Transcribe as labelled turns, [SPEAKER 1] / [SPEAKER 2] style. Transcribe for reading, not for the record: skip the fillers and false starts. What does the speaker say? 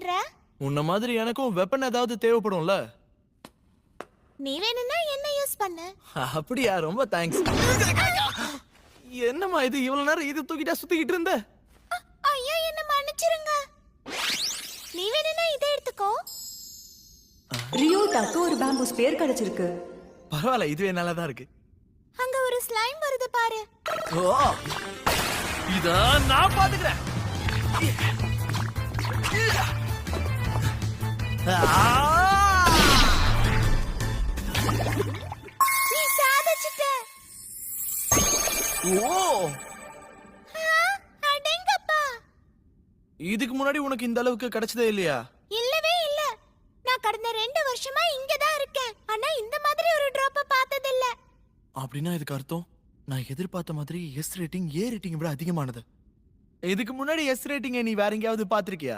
[SPEAKER 1] தேடுற?
[SPEAKER 2] உன்ன மாதிரி எனக்கும் வெப்பன் ஏதாவது தேவைப்படும்ல.
[SPEAKER 1] நீ வேணும்னா என்ன யூஸ் பண்ணு.
[SPEAKER 2] அப்படியா? ரொம்ப தேங்க்ஸ். என்னம்மா இது, இவ்வளவு நேரம் இது தூக்கிட்டா சுத்திக்கிட்டு இருந்த?
[SPEAKER 1] ஐயோ, என்ன மன்னிச்சிருங்க. நீ வேணும்னா இதை எடுத்துக்கோ.
[SPEAKER 3] ரியோட்டாக்கு ஒரு பேம்பூ ஸ்பேர் கிடைச்சிருக்கு.
[SPEAKER 2] பரவாயில்ல, இதுவே நல்லா தான் இருக்கு.
[SPEAKER 1] அங்க ஒரு ஸ்லைம் வருது பாரு.
[SPEAKER 2] ஓ, இத நான் பாத்துக்கிறேன்.
[SPEAKER 1] நீ சாதிச்சிட்ட.
[SPEAKER 2] ஓ,
[SPEAKER 1] அடேங்கப்பா.
[SPEAKER 2] இதுக்கு முன்னாடி உனக்கு இந்த அளவுக்கு கிடைச்சதே இல்லையா?
[SPEAKER 1] இல்லவே இல்ல. நான் கடந்த 2 வருஷமா இங்க தான் இருக்கேன். ஆனா இந்த மாதிரி ஒரு டிராப்ப பார்த்தது இல்ல.
[SPEAKER 2] அப்படின்னா இதுக்கு அர்த்தம் நான் எதிர்பார்த்த மாதிரி எஸ் ரேட்டிங் ஏ ரேட்டிங் விட அதிகமானது. இதுக்கு முன்னாடி எஸ் ரேட்டிங்கை நீ வேற எங்கேயாவது பாத்திருக்கியா?